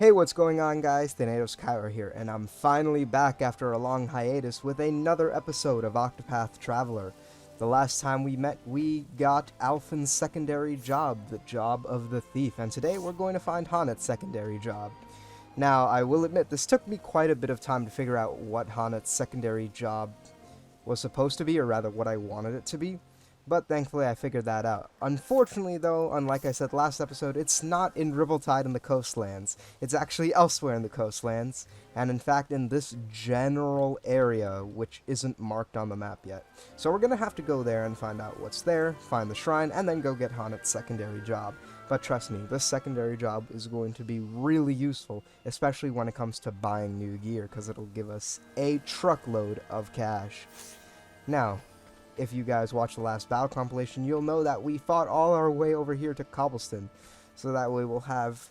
Hey, what's going on, guys? Thanatos Kyra here, and I'm finally back after a long hiatus with another episode of Octopath Traveler. The last time we met, we got Alphen's secondary job, the job of the thief, and today we're going to find Hanet's secondary job. Now, I will admit, this took me quite a bit of time to figure out what Hanet's secondary job was supposed to be, or rather what I wanted it to be. But thankfully I figured that out. Unfortunately though, unlike I said last episode, it's not in Ribbleside in the coastlands. It's actually elsewhere in the coastlands, and in fact in this general area, which isn't marked on the map yet. So we're gonna have to go there and find out what's there, find the shrine, and then go get Hanet's secondary job. But trust me, this secondary job is going to be really useful, especially when it comes to buying new gear, because it'll give us a truckload of cash. Now, if you guys watched the last battle compilation, you'll know that we fought all our way over here to Cobblestone. So that way we'll have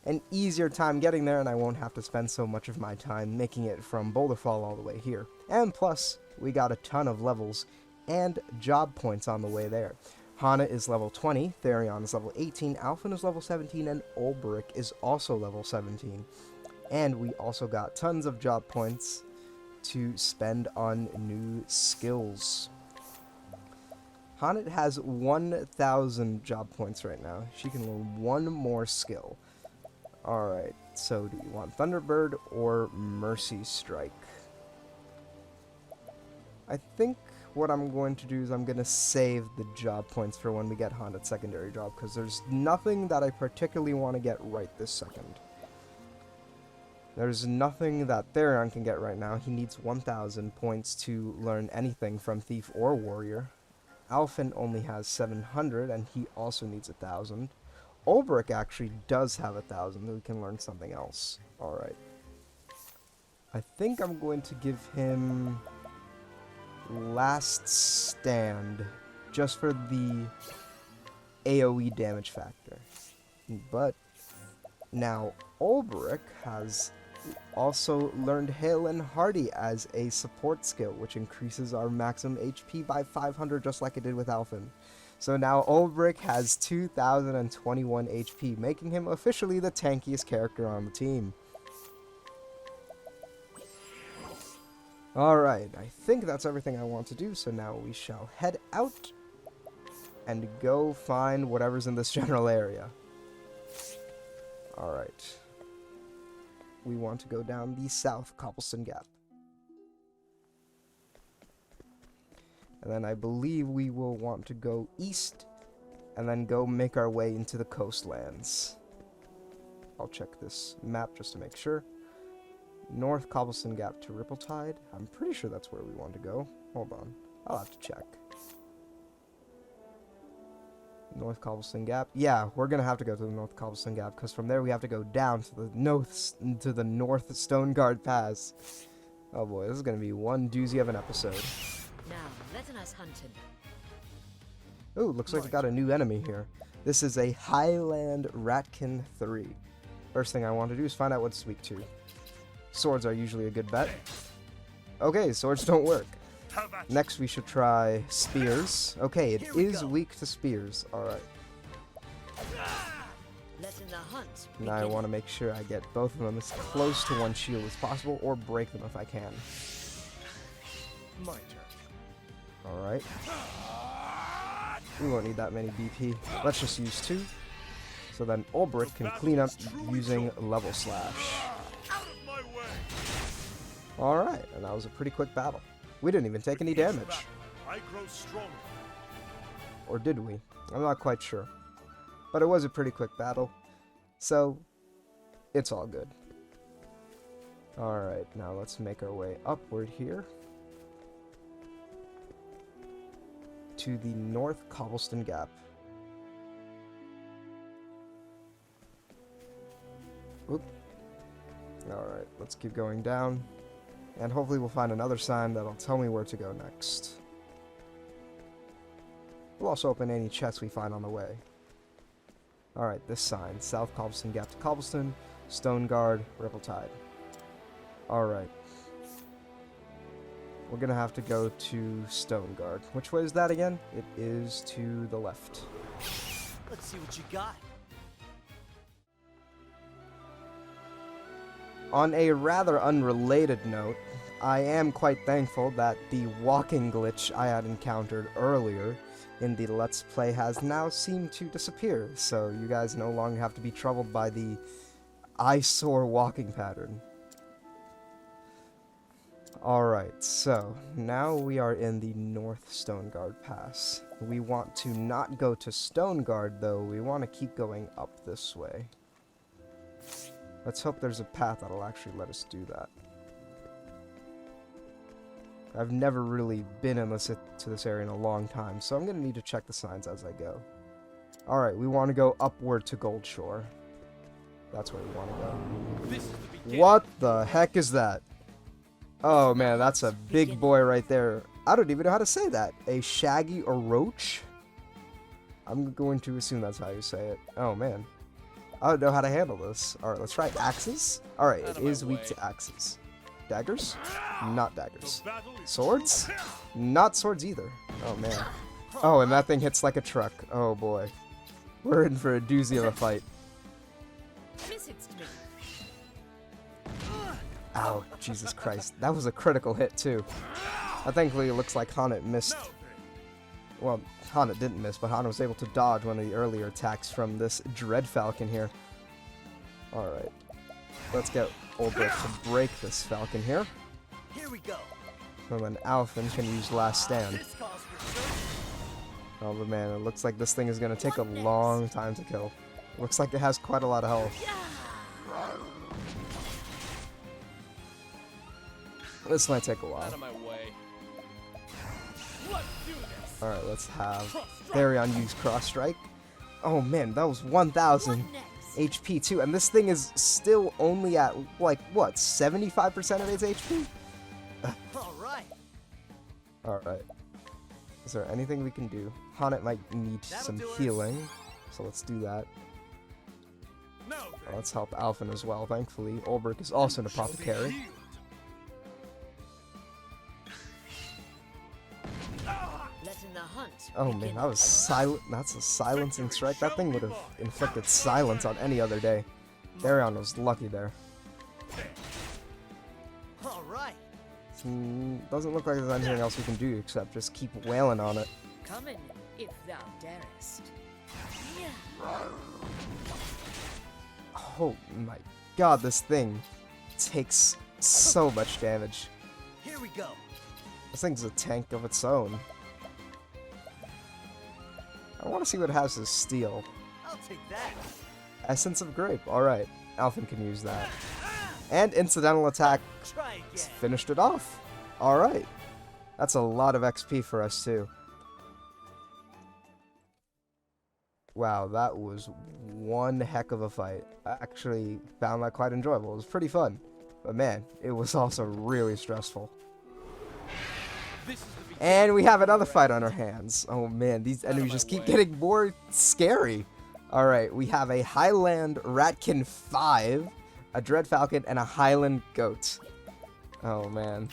an easier time getting there, and I won't have to spend so much of my time making it from Boulderfall all the way here. And plus, we got a ton of levels and job points on the way there. Hanet is level 20, Therion is level 18, Alphen is level 17, and Ulbrich is also level 17. And we also got tons of job points to spend on new skills. Hanet has 1,000 job points right now. She can learn one more skill. Alright, so do you want Thunderbird or Mercy Strike? I think what I'm going to do is I'm going to save the job points for when we get Hanet's secondary job, because there's nothing that I particularly want to get right this second. There's nothing that Therion can get right now. He needs 1,000 points to learn anything from Thief or Warrior. Alphen only has 700, and he also needs 1,000. Ulbrich actually does have 1,000, we can learn something else. Alright. I think I'm going to give him Last Stand, just for the AoE damage factor. But now Ulbrich has also learned Hale and Hardy as a support skill, which increases our maximum HP by 500, just like it did with Alphen. So now Ulbrich has 2,021 HP, making him officially the tankiest character on the team. Alright, I think that's everything I want to do, so now we shall head out and go find whatever's in this general area. Alright. We want to go down the south Cobblestone Gap. And then I believe we will want to go east and then go make our way into the coastlands. I'll check this map just to make sure. North Cobblestone Gap to Rippleside. I'm pretty sure that's where we want to go. Hold on. I'll have to check. North Cobblestone Gap. Yeah, we're gonna have to go to the North Cobblestone Gap, because from there we have to go down to the North Stoneguard Pass. Oh boy, this is gonna be one doozy of an episode. Now, let us hunt him. Ooh, looks like we got a new enemy here. This is a Highland Ratkin 3. First thing I want to do is find out what it's weak to. Swords are usually a good bet. Okay, swords don't work. Next we should try spears. Okay, it is weak to spears. Alright. Now I want to make sure I get both of them as close to one shield as possible, or break them if I can. Alright. We won't need that many BP. Let's just use 2. So then Ulbrich can clean up using Level Slash. Alright, and that was a pretty quick battle. We didn't even take any damage. Or did we? I'm not quite sure. But it was a pretty quick battle. So, it's all good. Alright, now let's make our way upward here. To the North Cobblestone Gap. Oop. Alright, let's keep going down. And hopefully we'll find another sign that'll tell me where to go next. We'll also open any chests we find on the way. Alright, this sign. South Cobblestone Gap to Cobblestone, Stoneguard, Rippleside. Alright. We're gonna have to go to Stoneguard. Which way is that again? It is to the left. Let's see what you got. On a rather unrelated note, I am quite thankful that the walking glitch I had encountered earlier in the Let's Play has now seemed to disappear, so you guys no longer have to be troubled by the eyesore walking pattern. Alright, so now we are in the North Stoneguard Pass. We want to not go to Stoneguard, though. We want to keep going up this way. Let's hope there's a path that'll actually let us do that. I've never really been to this area in a long time, so I'm going to need to check the signs as I go. Alright, we want to go upward to Goldshore. That's where we want to go. What the heck is that? Oh man, that's a big boy right there. I don't even know how to say that. A shaggy or roach? I'm going to assume that's how you say it. Oh man. I don't know how to handle this. Alright, let's try axes. Alright, it is weak to axes. Daggers? Not daggers. Swords? Not swords either. Oh man. Oh, and that thing hits like a truck. Oh boy. We're in for a doozy of a fight. Ow, Jesus Christ. That was a critical hit, too. Thankfully, it looks like Haunted missed. Well, Haunted didn't miss, but Haunted was able to dodge one of the earlier attacks from this Dread Falcon here. Alright. Let's get Ulbrich to break this Falcon here. Here we go. And then Alphen can use Last Stand. Oh, but man, it looks like this thing is going to take a long time to kill. Looks like it has quite a lot of health. This might take a while. Alright, let's have Therion use Cross Strike. Oh man, that was 1000 HP too, and this thing is still only at, like, what, 75% of its HP? Alright. Is there anything we can do? Haunted might need some healing, so let's do that. Let's help Alphen as well, thankfully. Ulbrich is also an apothecary. Oh man, that was silent. That's a silencing strike. That thing would have inflicted silence on any other day. Therion was lucky there. Doesn't look like there's anything else we can do except just keep wailing on it. Come in, if thou darest. Oh my god, this thing takes so much damage. Here we go. This thing's a tank of its own. I want to see what it has to steal. I'll take that. Essence of Grape. Alright, Alphen can use that. And Incidental Attack finished it off. Alright. That's a lot of XP for us too. Wow, that was one heck of a fight. I actually found that quite enjoyable. It was pretty fun. But man, it was also really stressful. And we have another fight on our hands. Oh man, these enemies just keep getting more scary. Alright, we have a Highland Ratkin 5, a Dread Falcon, and a Highland Goat. Oh man.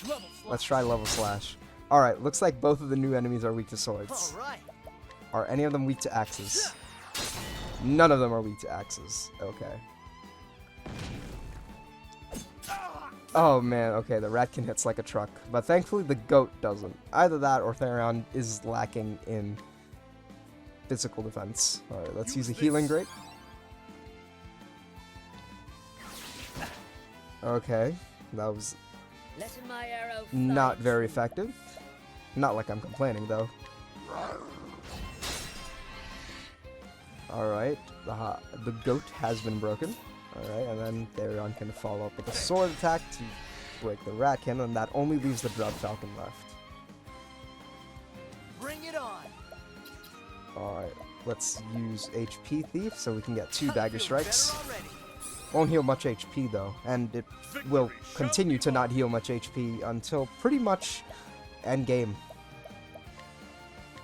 Let's try Level Slash. Alright, looks like both of the new enemies are weak to swords. Are any of them weak to axes? None of them are weak to axes. Okay. Oh man, okay, the Ratkin hits like a truck, but thankfully the Goat doesn't. Either that or Therion is lacking in physical defense. Alright, let's use a Healing Grape. Okay, that was not very effective. Not like I'm complaining though. Alright, the Goat has been broken. Alright, and then Therion can follow up with a sword attack to break the Ratkin, and that only leaves the Dread Falcon left. Bring it on. Alright, let's use HP Thief so we can get 2 dagger strikes. Won't heal much HP though, and it will continue to not heal much HP until pretty much end game.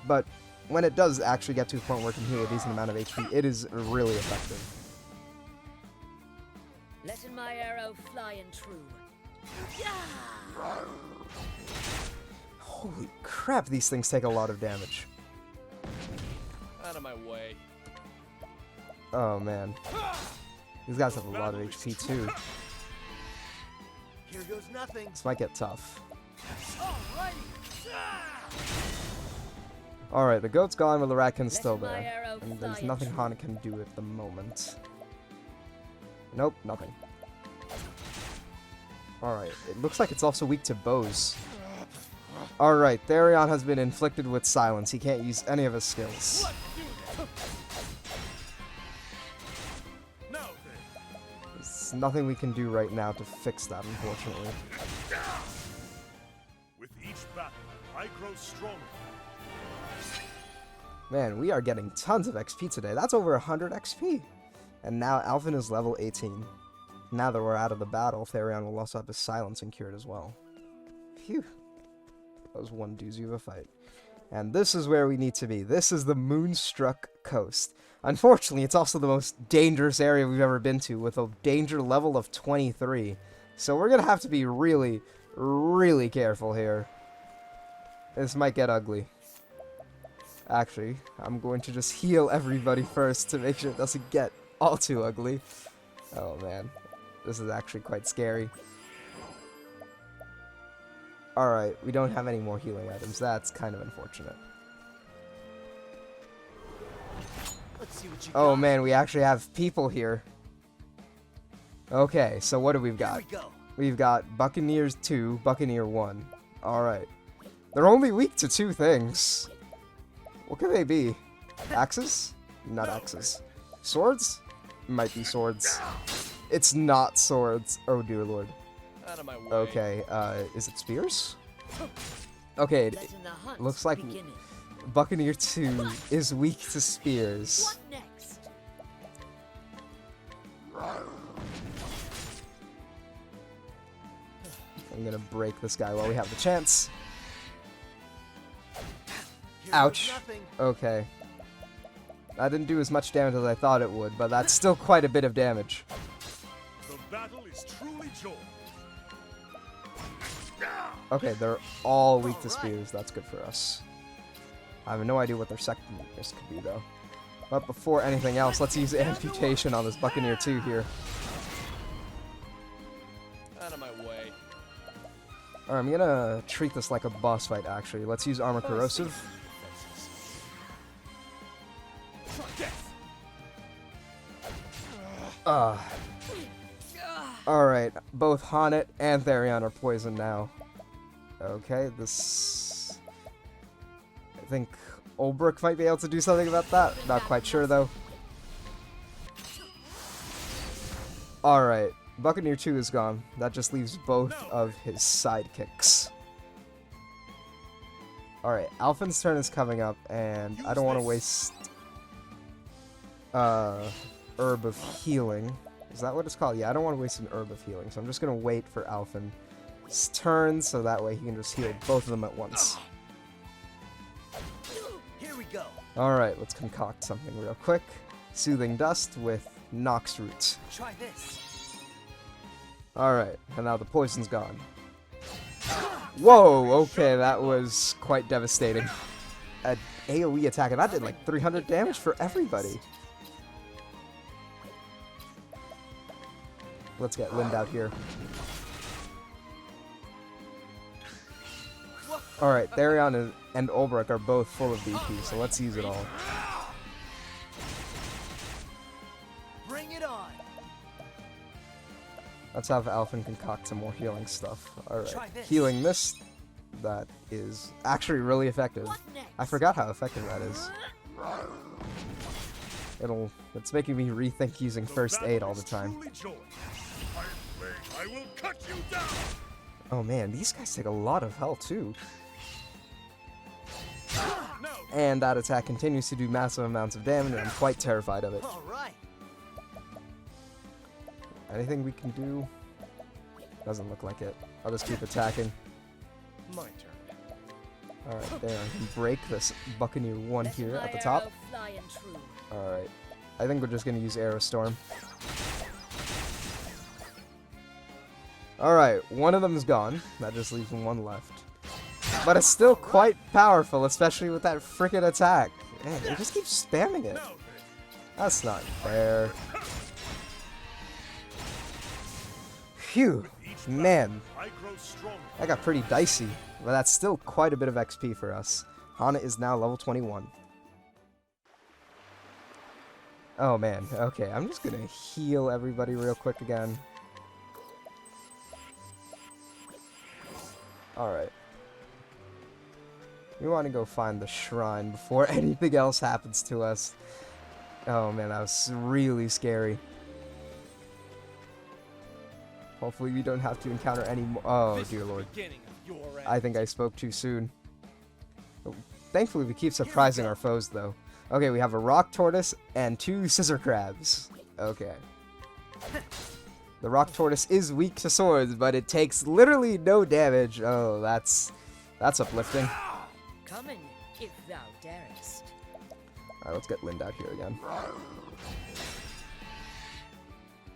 But when it does actually get to a point where it can heal a decent amount of HP, it is really effective. Letting my arrow fly and true. Holy crap, these things take a lot of damage. Out of my way. Oh man. These guys have a lot of HP too. Here goes nothing. This might get tough. Alrighty. Alright, the goat's gone, but the ratkin's Let still my there. arrow And there's fly nothing true. Han can do at the moment. Nope, nothing. Alright, it looks like it's also weak to bows. Alright, Therion has been inflicted with silence. He can't use any of his skills. There's nothing we can do right now to fix that, unfortunately. With each battle, I grow stronger. Man, we are getting tons of XP today. That's over 100 XP. And now Alphen is level 18. Now that we're out of the battle, Therion will also have his silencing cured as well. Phew. That was one doozy of a fight. And this is where we need to be. This is the Moonstruck Coast. Unfortunately, it's also the most dangerous area we've ever been to, with a danger level of 23. So we're going to have to be really, really careful here. This might get ugly. Actually, I'm going to just heal everybody first to make sure it doesn't get all too ugly. Oh man, this is actually quite scary. Alright, we don't have any more healing items. That's kind of unfortunate. Let's see what you Oh got. man, we actually have people here. Okay, so what do we've Here got? we go. We've got Buccaneers 2, Buccaneer 1. Alright. They're only weak to 2 things. What could they be? Axes? Not axes. Swords? Might be swords. It's not swords. Oh dear lord. Out of my way. Okay, is it spears? Okay, it Letting the hunt looks like begin. Buccaneer 2 is weak to spears. What next? I'm gonna break this guy while we have the chance. Here Ouch. goes nothing. Okay. That didn't do as much damage as I thought it would, but that's still quite a bit of damage. The battle is truly joy. Okay, they're all weak to spears. That's good for us. I have no idea what their second weakness could be, though. But before anything else, let's use amputation on this Buccaneer 2 here. Out of my way. Alright, I'm gonna treat this like a boss fight, actually. Let's use Armor Corrosive. Alright, both Haunit and Therion are poisoned now. Okay, this... I think Olbrich might be able to do something about that. Not quite sure, though. Alright, Buccaneer 2 is gone. That just leaves both of his sidekicks. Alright, Alphen's turn is coming up, and I don't want to waste... Herb of Healing. Is that what it's called? Yeah, I don't want to waste an Herb of Healing, so I'm just going to wait for Alphen's turn, so that way he can just heal both of them at once. Here we go. Alright, let's concoct something real quick. Soothing Dust with Nox Root. Try this. Alright, and now the poison's gone. Whoa, okay, that was quite devastating. An AoE attack, and that did like 300 damage for everybody. Let's get Lind out here. Alright, Therion and Olbrich are both full of BP, so let's use it all. Bring it on. Let's have Alphen concoct some more healing stuff. Alright, Try this. healing this, that is actually really effective. What next? I forgot how effective that is. It's making me rethink using first aid all the time. Truly joy. I am playing. I will cut you down. Oh man, these guys take a lot of health too. No. And that attack continues to do massive amounts of damage, and I'm quite terrified of it. All right. Anything we can do? Doesn't look like it. I'll just keep attacking. My turn. Alright, there. I can break this Buccaneer 1 Let here my at the top. arrow fly and true. Alright. I think we're just gonna use Arrow Storm. Alright, one of them is gone. That just leaves one left. But it's still quite powerful, especially with that frickin' attack. Man, they just keep spamming it. That's not fair. Phew. Man, I grow stronger. that got pretty dicey, but that's still quite a bit of XP for us. Hana is now level 21. Oh man, okay, I'm just gonna heal everybody real quick again. Alright. We want to go find the shrine before anything else happens to us. Oh man, that was really scary. Hopefully we don't have to encounter any more. Oh This dear is the lord. beginning of your I think I spoke too soon. Oh, thankfully we keep surprising our foes though. Okay, we have a rock tortoise and 2 scissor crabs. Okay. The rock tortoise is weak to swords, but it takes literally no damage. Oh, that's uplifting. Come in, if thou darest. Alright, let's get Lind out here again.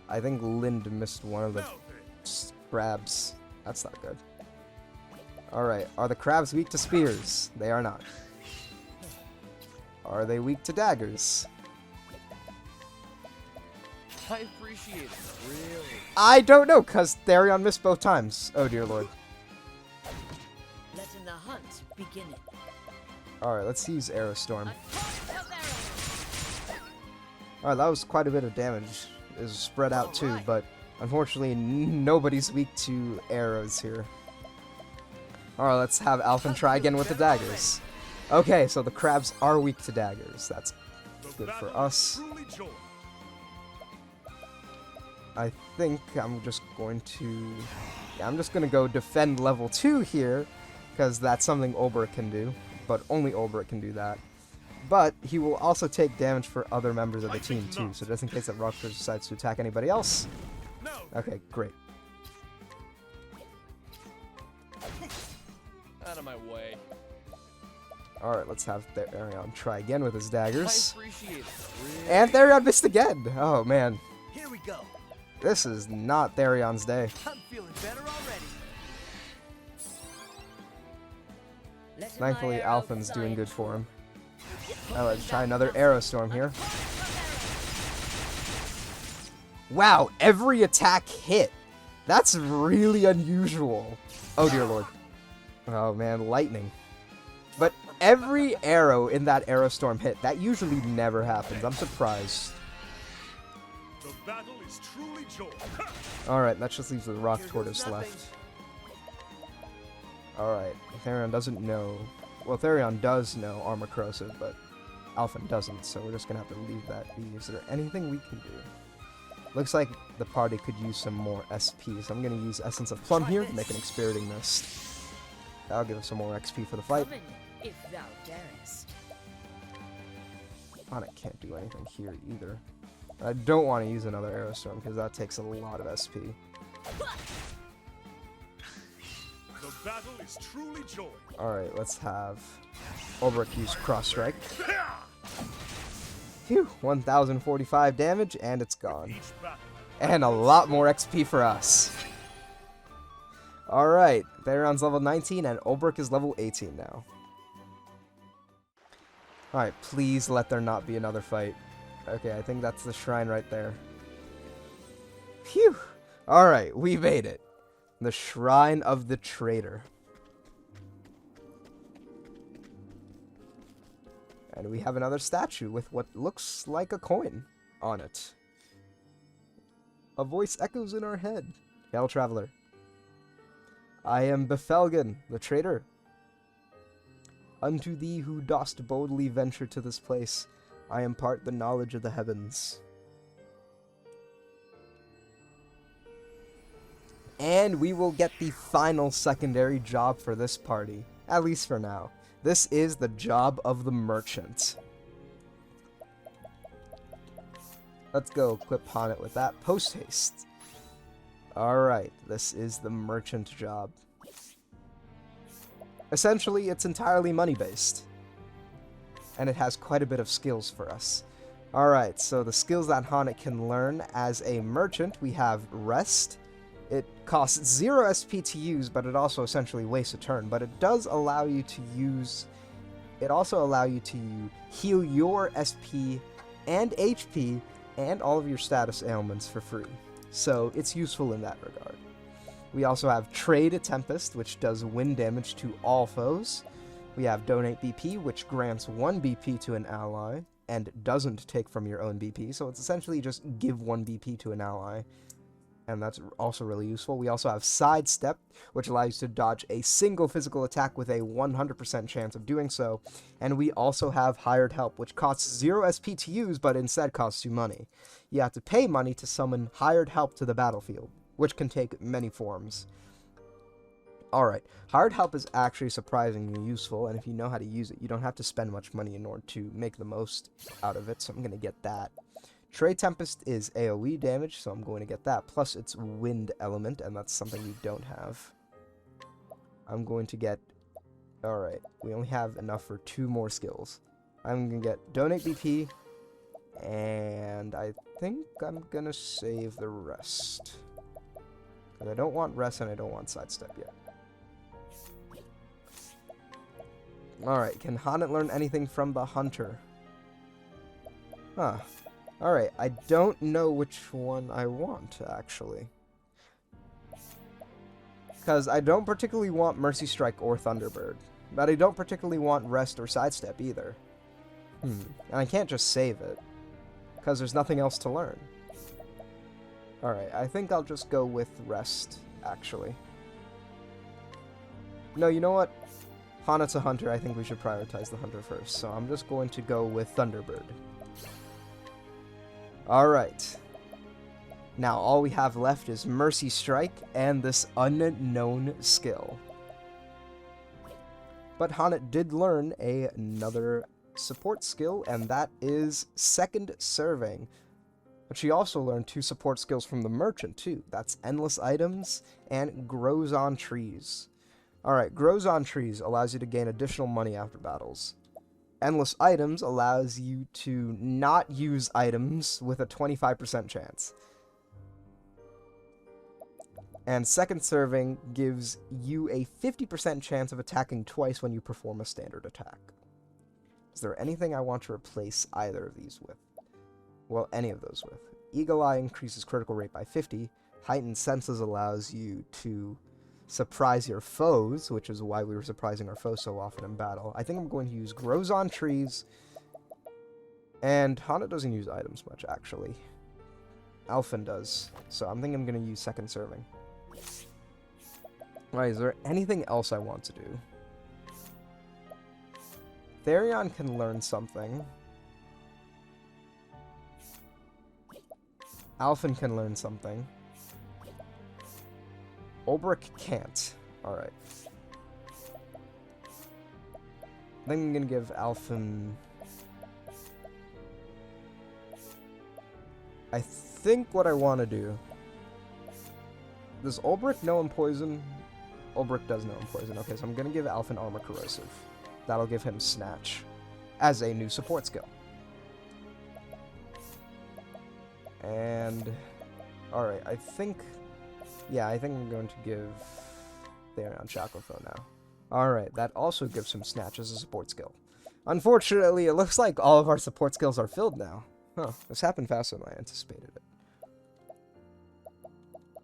I think Lind missed one of the crabs. That's not good. Alright, are the crabs weak to spears? They are not. Are they weak to daggers? I appreciate it, really. I don't know, because Therion missed both times. Oh dear lord. Letting the hunt begin it. Alright, let's use Arrow Storm. Out there. Alright, that was quite a bit of damage. It was spread out too, but unfortunately nobody's weak to arrows here. Alright, let's have Alphen try again with the daggers. Okay, so the crabs are weak to daggers. That's good for us. I think I'm just going to... Yeah, I'm just going to go defend level 2 here, because that's something Olberic can do, but only Olberic can do that. But he will also take damage for other members of the team too, so just in case that Rockford decides to attack anybody else. Okay, great. Out of my way. Alright, let's have Therion try again with his I daggers. appreciate it, really. And Therion missed again! Oh man, Here we go. this is not Therion's day. I'm feeling better already. Letting my Thankfully, arrow Alphen's fly doing good true. for him. Now let's try another Arrow Storm here. Wow, every attack hit! That's really unusual. Oh dear lord. Oh man, lightning. But every arrow in that Arrow Storm hit. That usually never happens. I'm surprised. The battle is truly joy. Alright, that just leaves the Rock Here goes Tortoise nothing. left. Alright, Therion doesn't know... Well, Therion does know Armor Corrosive, but Alphen doesn't, so we're just gonna have to leave that be. Is there anything we can do? Looks like the party could use some more SP, so I'm gonna use Essence of Plum here to make an Expiating Mist. That'll give us some more XP for the fight. Come in, if thou darest. Onyx can't do anything here either. I don't want to use another Arrow Storm, because that takes a lot of SP. The battle is truly joy. Alright, let's have Olberic use Cross Strike. Phew, 1045 damage, and it's gone. Each battle. And a lot more XP for us. Alright, Therion's level 19 and Olberic is level 18 now. Alright, please let there not be another fight. Okay, I think that's the shrine right there. Phew! Alright, we made it. The Shrine of the Traitor. And we have another statue with what looks like a coin on it. A voice echoes in our head. Hail, traveler. I am Bifelgan, the traitor. Unto thee who dost boldly venture to this place, I impart the knowledge of the heavens. And we will get the final secondary job for this party, at least for now. This is the job of the merchant. Let's go equip Honnet with that. Post haste. Alright, this is the merchant job. Essentially, it's entirely money-based. And it has quite a bit of skills for us. Alright, so the skills that Honnet can learn as a merchant, we have Rest. It costs 0 SP to use, but it also essentially wastes a turn. But it does allow you to use... It also allows you to heal your SP and HP and all of your status ailments for free. So it's useful in that regard. We also have Trade Tempest, which does wind damage to all foes. We have Donate BP, which grants 1 BP to an ally and doesn't take from your own BP. So it's essentially just give 1 BP to an ally. And that's also really useful. We also have Sidestep, which allows you to dodge a single physical attack with a 100% chance of doing so. And we also have Hired Help, which costs 0 SP to use, but instead costs you money. You have to pay money to summon Hired Help to the battlefield, which can take many forms. Alright, Hired Help is actually surprisingly useful, and if you know how to use it, you don't have to spend much money in order to make the most out of it, so I'm going to get that. Trade Tempest is AoE damage, so I'm going to get that, plus it's Wind Element, and that's something we don't have. I'm going to get... Alright, we only have enough for 2 more skills. I'm going to get Donate BP, and I think I'm going to save the rest. Because I don't want Rest and I don't want Sidestep yet. Alright, can Hanet learn anything from the Hunter? Huh. Alright, I don't know which one I want, actually. Because I don't particularly want Mercy Strike or Thunderbird. But I don't particularly want Rest or Sidestep either. And I can't just save it. Because there's nothing else to learn. Alright, I think I'll just go with Rest, actually. No, you know what? Hanet's a Hunter, I think we should prioritize the Hunter first. So I'm just going to go with Thunderbird. Alright. Now all we have left is Mercy Strike and this unknown skill. But Hanet did learn another support skill, and that is Second Serving. But she also learned 2 support skills from the Merchant too. That's Endless Items and Grows on Trees. Alright, Grows on Trees allows you to gain additional money after battles. Endless Items allows you to not use items with a 25% chance. And Second Serving gives you a 50% chance of attacking twice when you perform a standard attack. Is there anything I want to replace either of these with? Well, any of those with. Eagle Eye increases critical rate by 50. Heightened Senses allows you to surprise your foes, which is why we were surprising our foes so often in battle. I think I'm going to use Grows on Trees. And Hanet doesn't use items much, actually. Alphen does. So I'm thinking I'm going to use Second Serving. Alright, is there anything else I want to do? Therion can learn something. Alphen can learn something. Ulbrich can't. Alright. I think I'm gonna give Alphen... I think what I want to do... Does Ulbrich know Poison? Ulbrich does know Poison. Okay, so I'm gonna give Alphen Armor Corrosive. That'll give him Snatch as a new support skill. And... Alright, I think... Yeah, I think I'm going to give Therion Shacklefo now. Alright, that also gives him Snatch as a support skill. Unfortunately, it looks like all of our support skills are filled now. Huh, this happened faster than I anticipated it.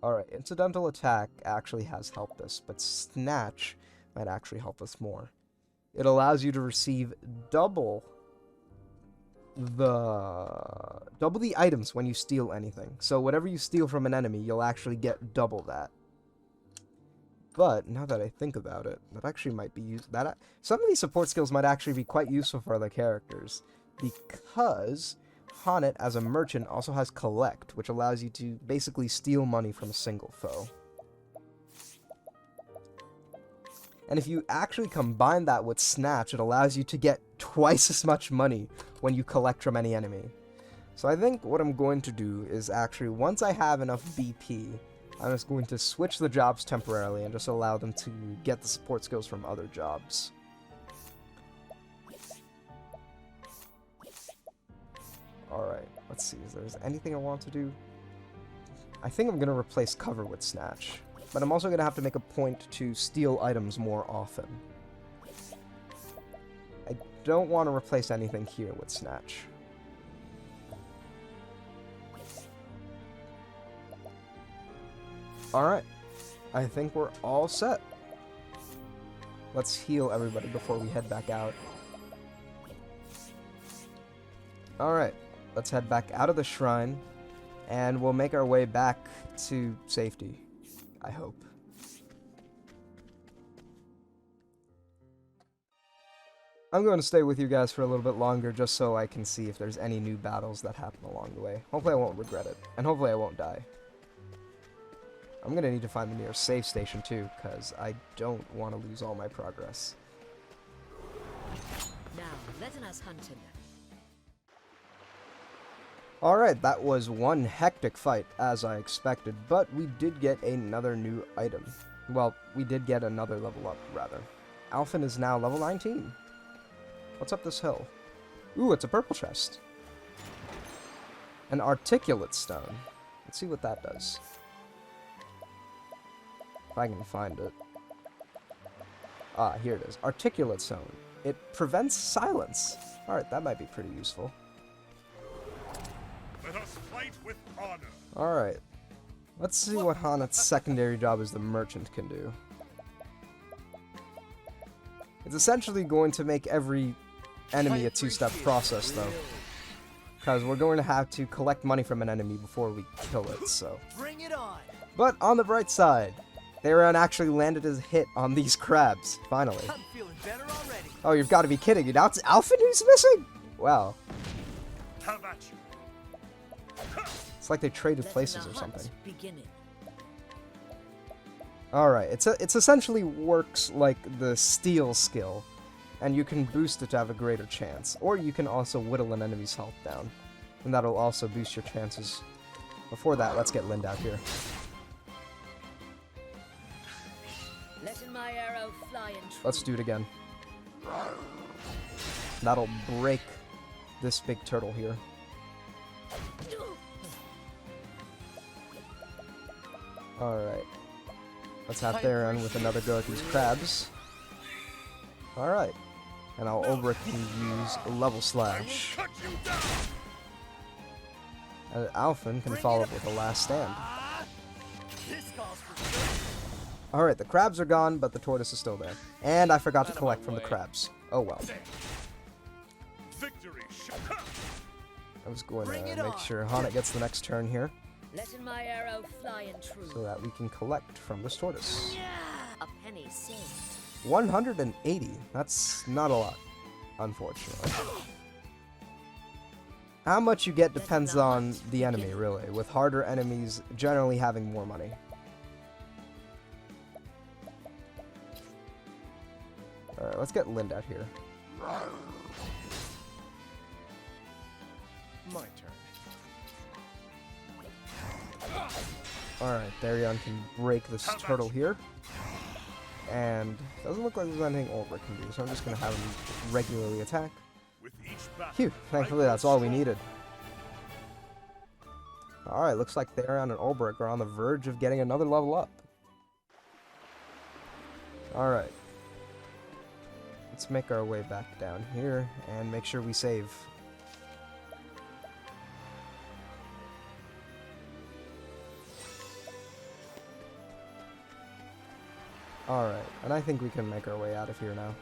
Alright, Incidental Attack actually has helped us, but Snatch might actually help us more. It allows you to receive double the items when you steal anything. So whatever you steal from an enemy, you'll actually get double that. But now that I think about it, that actually might be some of these support skills might actually be quite useful for other characters, because Hanet as a merchant also has Collect, which allows you to basically steal money from a single foe. And if you actually combine that with Snatch, it allows you to get twice as much money when you collect from any enemy. So I think what I'm going to do is actually, once I have enough BP, I'm just going to switch the jobs temporarily and just allow them to get the support skills from other jobs. Alright, let's see, is there anything I want to do? I think I'm going to replace Cover with Snatch. But I'm also going to have to make a point to steal items more often. I don't want to replace anything here with Snatch. Alright. I think we're all set. Let's heal everybody before we head back out. Alright, let's head back out of the shrine, and we'll make our way back to safety, I hope. I'm going to stay with you guys for a little bit longer just so I can see if there's any new battles that happen along the way. Hopefully I won't regret it, and hopefully I won't die. I'm going to need to find the nearest save station too, because I don't want to lose all my progress. Now, let us hunt him. Alright, that was one hectic fight, as I expected, but we did get another new item. Well, we did get another level up, rather. Alphen is now level 19. What's up this hill? Ooh, it's a purple chest. An articulate stone. Let's see what that does. If I can find it. Ah, here it is. Articulate stone. It prevents silence. Alright, that might be pretty useful. Let us fight with honor. Alright. Let's see what Hanet's secondary job as the merchant can do. It's essentially going to make every enemy a two-step process, though. Because we're going to have to collect money from an enemy before we kill it, so. Bring it on. But on the bright side, Theron actually landed his hit on these crabs, finally. I'm feeling better already. Oh, you've got to be kidding me. Now it's Alphen who's missing? Wow. Have at you. It's like they traded Let places the or hunt something. begin it. Alright, it's essentially works like the steal skill, and you can boost it to have a greater chance. Or you can also whittle an enemy's health down, and that'll also boost your chances. Before that, let's get Lind out here. Letting my arrow fly and true. Let's do it again. That'll break this big turtle here. Alright. Let's have Theron with another go at these crabs. Alright. And now Ulbrich can use a level slash. Cut you down. And Alphen can follow up with a last stand. This calls for Alright, the crabs are gone, but the tortoise is still there. And I forgot to Out of collect my from the way. crabs. Oh well. Victory. I was going Bring to it make on. sure Hanet gets the next turn here, Letting my arrow fly and true. so that we can collect from this tortoise. A penny saved. 180. That's not a lot, unfortunately. How much you get depends on the enemy, really, with harder enemies generally having more money. Alright, let's get Lind out here. My turn. Alright, Therion can break this turtle here. And doesn't look like there's anything Ulbrich can do, so I'm just going to have him regularly attack. With each battle, Phew, thankfully that's all we needed. Alright, looks like Therion and Ulbrich are on the verge of getting another level up. Alright. Let's make our way back down here and make sure we save. Alright, and I think we can make our way out of here now.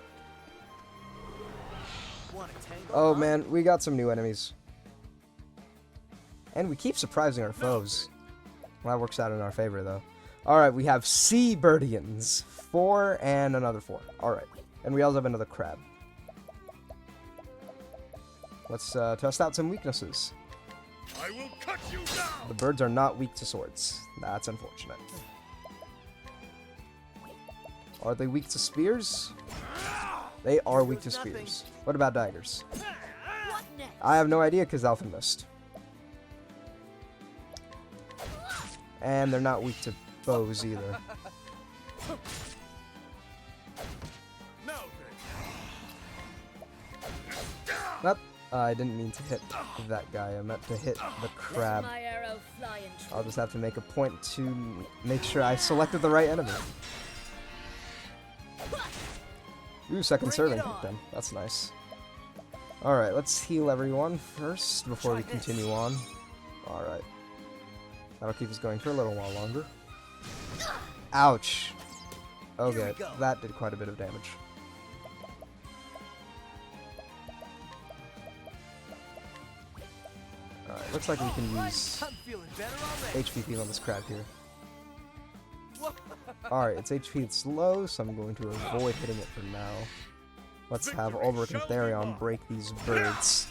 Want a tangle, Oh huh? man, we got some new enemies. And we keep surprising our foes. Well, that works out in our favor, though. Alright, we have Sea Birdians. 4 and another 4. Alright. And we also have another crab. Let's test out some weaknesses. I will cut you down. The birds are not weak to swords. That's unfortunate. Are they weak to spears? They are weak to spears. What about daggers? What next? I have no idea because Alphen missed. And they're not weak to bows either. No, Nope. I didn't mean to hit that guy. I meant to hit the crab. Letting my arrow fly and true. I'll just have to make a point to make sure I selected the right enemy. Ooh, second Bring serving it hit on. then. That's nice. Alright, let's heal everyone first before we Try this. continue on. Alright. That'll keep us going for a little while longer. Ouch. Okay, Here we go. that did quite a bit of damage. Alright, looks like we can use I'm feeling better already. HPP on this crab here. Alright, its HP is low, so I'm going to avoid hitting it for now. Let's have Ulbrich and Therion break these birds.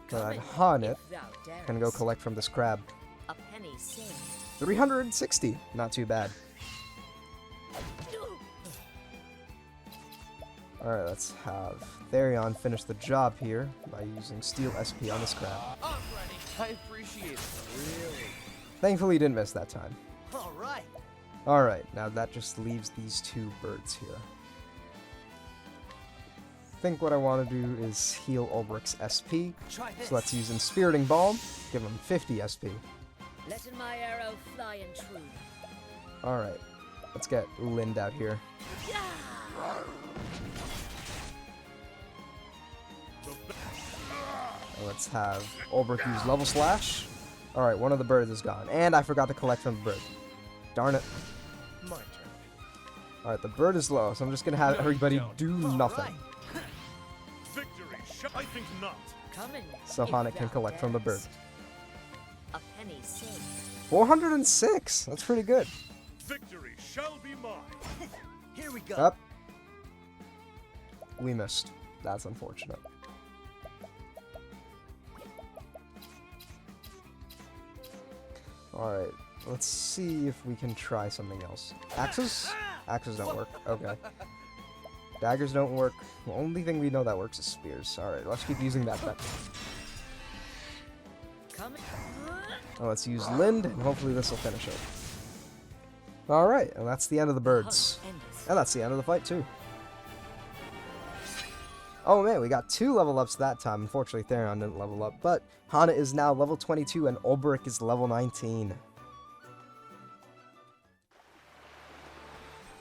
So that Haunit If thou can go darest. collect from this crab. A penny saved. 360! Not too bad. Alright, let's have Therion finish the job here by using Steel SP on this crab. I'm ready. I appreciate it. Really. Thankfully, he didn't miss that time. All right. Alright, now that just leaves these two birds here. I think what I want to do is heal Ulbrich's SP. Try this. So let's use Inspiriting Balm, give him 50 SP. Letting my arrow fly and true. Alright, let's get Lind out here. And let's have Ulbrich use Level Slash. Alright, one of the birds is gone. And I forgot to collect from the bird. Darn it. My turn. Alright, the bird is low, so I'm just gonna have everybody don't. do All nothing. right. Victory I think not. Coming. So if Haunit can thou collect from the bird. darest. A penny saved. 406! That's pretty good. Victory shall be mine. Here we go. Up. We missed. That's unfortunate. Alright, let's see if we can try something else. Axes? Axes don't work. Okay. Daggers don't work. The only thing we know that works is spears. Alright, let's keep using that then. Coming. Now let's use Lind, and hopefully this will finish it. Alright, and that's the end of the birds. Endless. And that's the end of the fight, too. Oh man, we got 2 level ups that time. Unfortunately, Therion didn't level up, but Haunit is now level 22 and Ulbrich is level 19.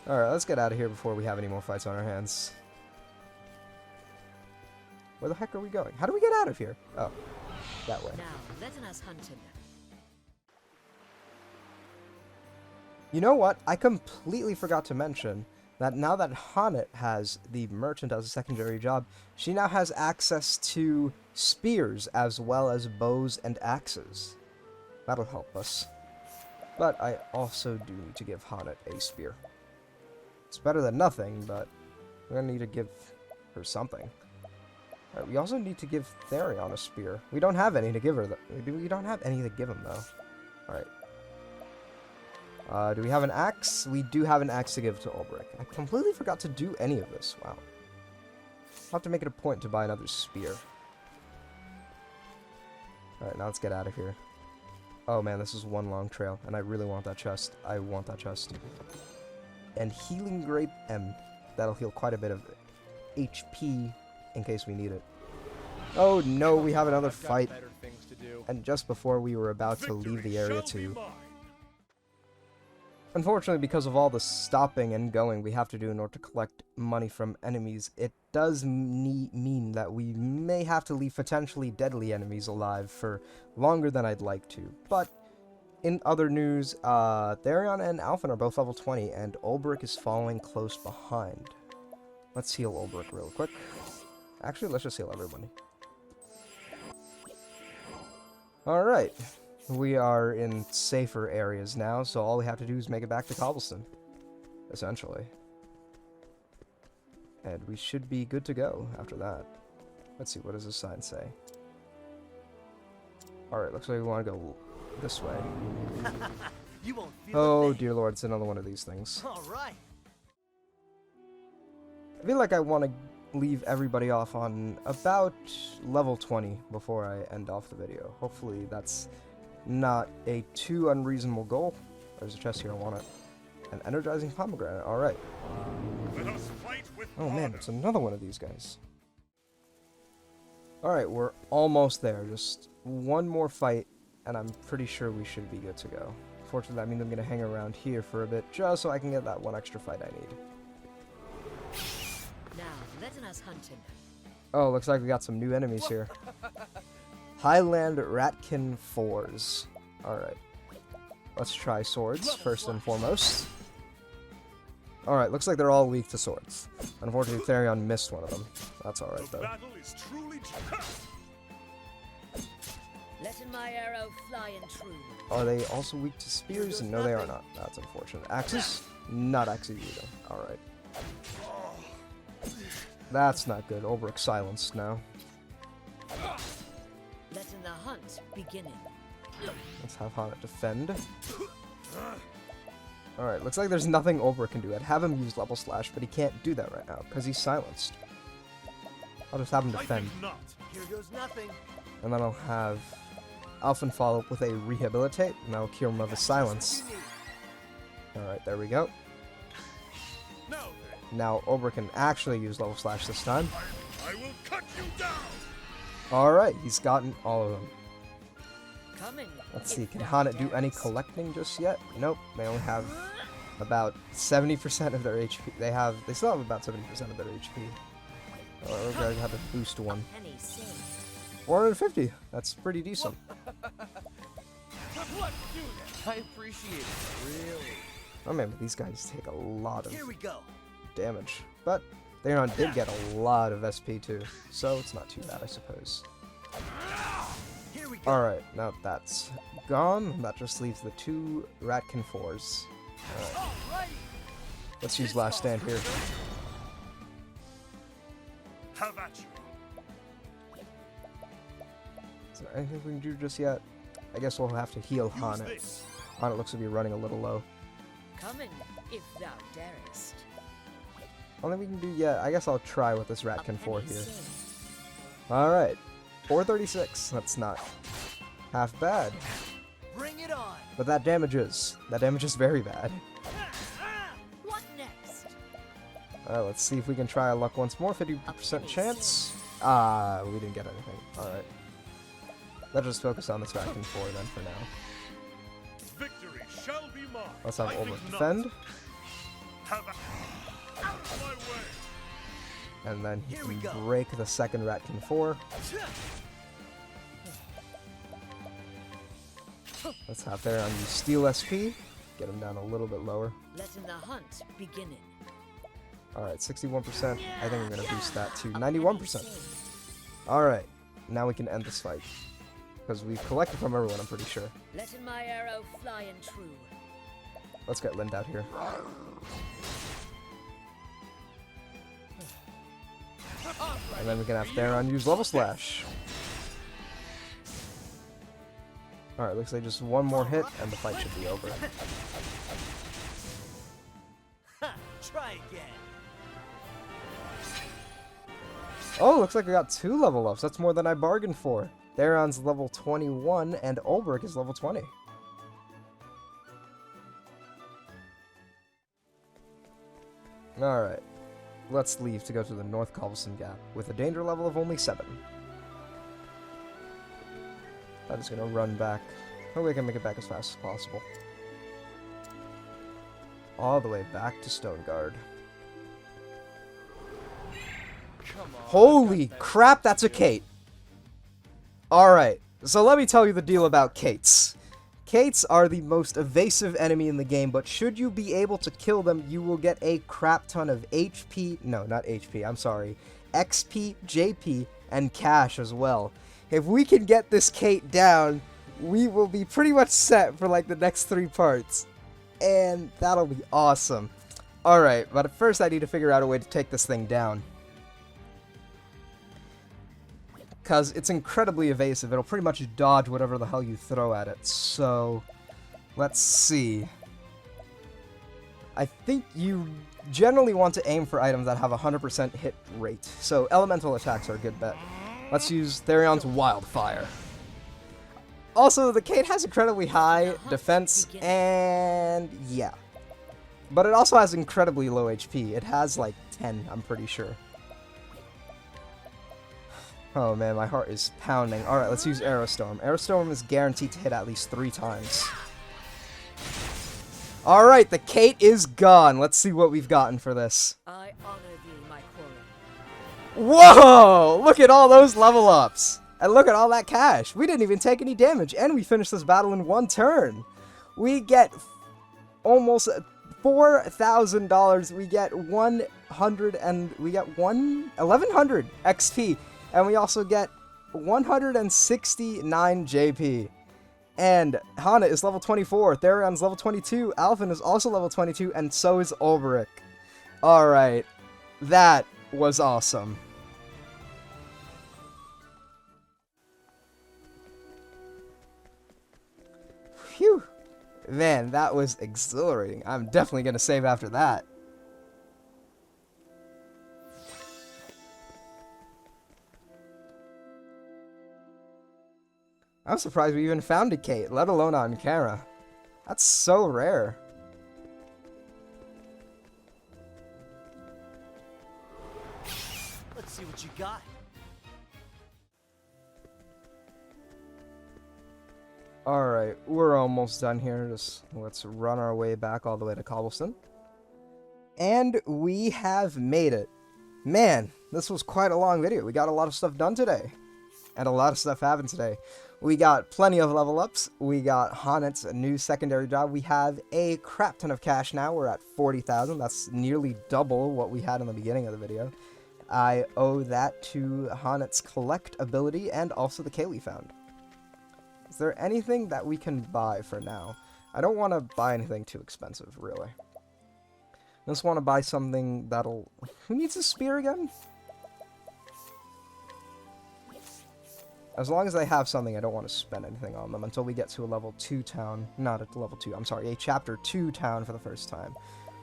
Alright, let's get out of here before we have any more fights on our hands. Where the heck are we going? How do we get out of here? Oh, that way. Now, letting us hunt him. You know what? I completely forgot to mention that now that Haunit has the merchant as a secondary job, she now has access to spears as well as bows and axes. That'll help us. But I also do need to give Haunit a spear. It's better than nothing, but we're gonna need to give her something. Alright, we also need to give Therion a spear. We don't have any to give her. We don't have any to give him, though. Alright. Do we have an axe? We do have an axe to give to Ulbrich. I completely forgot to do any of this. Wow. I'll have to make it a point to buy another spear. Alright, now let's get out of here. Oh man, this is one long trail, and I really want that chest. I want that chest. And Healing Grape M. That'll heal quite a bit of HP in case we need it. Oh no, we have another I've got fight. better things to do. And just before we were about to Victory leave the area shall be too. mine. Unfortunately, because of all the stopping and going we have to do in order to collect money from enemies, it does mean that we may have to leave potentially deadly enemies alive for longer than I'd like to. But in other news, Therion and Alphen are both level 20, and Ulbrich is following close behind. Let's heal Ulbrich real quick. Actually, let's just heal everybody. Alright. We are in safer areas now, so all we have to do is make it back to Cobblestone. Essentially. And we should be good to go after that. Let's see, what does this sign say? Alright, looks like we want to go this way. You won't feel Oh a thing. dear lord, it's another one of these things. All right. I feel like I want to leave everybody off on about level 20 before I end off the video. Hopefully that's not a too unreasonable goal. There's a chest here, I want it. An energizing pomegranate, alright. Let us fight with Oh man, honor. it's another one of these guys. Alright, we're almost there. Just one more fight, and I'm pretty sure we should be good to go. Fortunately, that means I'm going to hang around here for a bit, just so I can get that one extra fight I need. Now, letting us hunt him. Oh, looks like we got some new enemies here. Highland Ratkin 4s. Alright. Let's try swords first and foremost. Alright, looks like they're all weak to swords. Unfortunately, Therion missed one of them. That's alright, The though. battle is truly Letting my arrow fly and true. Are they also weak to spears? No, they are not. That's unfortunate. Axes? Not axes either. Alright. That's not good. Ulbrich silenced now. Letting the hunt beginning. Let's have Hana defend. Alright, looks like there's nothing Ulbrich can do. I'd have him use level slash, but he can't do that right now, because he's silenced. I'll just have him I defend. think not. Here goes nothing. And then I'll have Alphen follow up with a rehabilitate, and that'll cure him of his silence. Alright, there we go. Now then, Now Ulbrich can actually use level slash this time. I will cut you down. Alright, he's gotten all of them. Coming. Let's see, if can thou Hana do any darest. collecting just yet? Nope, they only have about 70% of their HP. They still have about 70% of their HP. Oh, we're gonna have to boost one. Penny saved. 450, that's pretty decent. I appreciate it. Really. Oh man, but these guys take a lot of Here we go. damage. But Therion did get a lot of SP too, so it's not too bad, I suppose. Here we go. Alright, now that's gone. That just leaves the 2 Ratkin 4s. Alright. Let's use Last Stand here. Have at you. Is there anything we can do just yet? I guess we'll have to heal Use Hana. this. Hana looks to be running a little low. Coming, if thou darest. Only we can do yet. I guess I'll try with this A Ratkin 4 penny here. saved. Alright. 436. That's not half bad. Bring it on. But that damages. That damage is very bad. What next? Alright, let's see if we can try our luck once more. 50% chance. Ah, we didn't get anything. Alright. Let's just focus on this Ratkin 4 then for now. Victory shall be mine. Let's have I Ulbrich think not. defend. Have at out of my way. And then he Here we can go. break the second Ratkin 4. Let's have there on use Steel SP. Get him down a little bit lower. Letting the hunt beginning. Alright, 61%. I think I'm going to boost that to A penny 91%. saved. Alright, now we can end this fight. Because we've collected from everyone, I'm pretty sure. Letting my arrow fly and true. Let's get Lind out here. And then we can have Theron use Level Slash. Alright, looks like just one more hit and the fight should be over. Try again. Oh, looks like we got 2 level ups. That's more than I bargained for. Theron's level 21 and Ulbrich is level 20. Alright. Let's leave to go to the North Cobblestone Gap with a danger level of only 7. I'm just gonna run back. Hopefully I can make it back as fast as possible. All the way back to Stoneguard. Come on. Holy crap, that's a Kate! Alright, so let me tell you the deal about Kates. Kates are the most evasive enemy in the game, but should you be able to kill them, you will get a crap ton of HP, no, not HP, I'm sorry, XP, JP, and cash as well. If we can get this Kate down, we will be pretty much set for like the next 3 parts. And that'll be awesome. Alright, but first I need to figure out a way to take this thing down. Because it's incredibly evasive. It'll pretty much dodge whatever the hell you throw at it. So, let's see. I think you generally want to aim for items that have a 100% hit rate. So, elemental attacks are a good bet. Let's use Therion's Wildfire. Also, the Kate has incredibly high defense, and yeah. But it also has incredibly low HP. It has like 10, I'm pretty sure. Oh man, my heart is pounding. Alright, let's use Aerostorm. Aerostorm is guaranteed to hit at least 3 times. Alright, the Kate is gone. Let's see what we've gotten for this. I honor thee, my quarry. Whoa! Look at all those level ups! And look at all that cash! We didn't even take any damage, and we finished this battle in 1 turn! We get almost $4,000. We get 1100 XP, and we also get 169 JP. And Hana is level 24, Therion's level 22, Alphen is also level 22, and so is Ulbrich. Alright, that was awesome. Phew. Man, that was exhilarating. I'm definitely going to save after that. I'm surprised we even found a Kate, let alone on camera. That's so rare. Let's see what you got. Alright, we're almost done here. Just let's run our way back all the way to Cobblestone. And we have made it. Man, this was quite a long video. We got a lot of stuff done today. And a lot of stuff happened today. We got plenty of level ups. We got Honet's new secondary job. We have a crap ton of cash now. We're at 40,000. That's nearly double what we had in the beginning of the video. I owe that to Honet's collect ability and also the Kate we found. Is there anything that we can buy for now? I don't want to buy anything too expensive, really. I just want to buy something that'll... Who needs a spear again? As long as I have something, I don't want to spend anything on them until we get to a level 2 town. Not a level 2, I'm sorry, a chapter 2 town for the first time.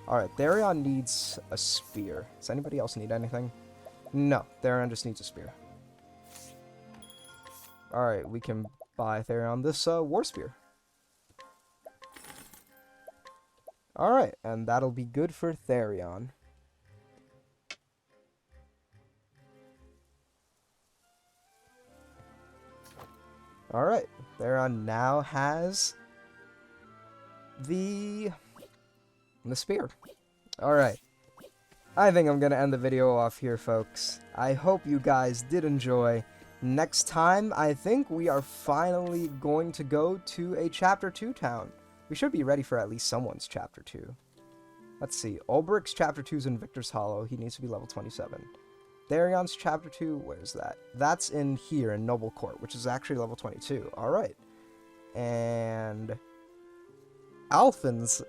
Alright, Therion needs a spear. Does anybody else need anything? No, Therion just needs a spear. Alright, we can buy Therion this war spear. Alright, and that'll be good for Therion. Alright, Therion now has the spear. Alright, I think I'm gonna end the video off here, folks. I hope you guys did enjoy. Next time, I think we are finally going to go to a Chapter 2 town. We should be ready for at least someone's Chapter 2. Let's see, Ulbrich's Chapter 2 is in Victor's Hollow. He needs to be level 27. Therion's Chapter 2, where's that? That's in here, in Noble Court, which is actually level 22. Alright. And... Alphen's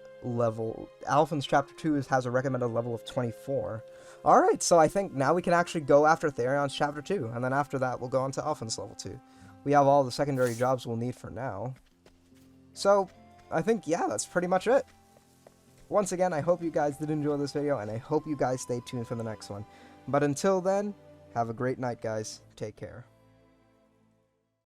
Chapter 2 has a recommended level of 24. Alright, so I think now we can actually go after Therion's Chapter 2, and then after that we'll go on to Alphen's level 2. We have all the secondary jobs we'll need for now. So, I think, yeah, that's pretty much it. Once again, I hope you guys did enjoy this video, and I hope you guys stay tuned for the next one. But until then, have a great night, guys. Take care.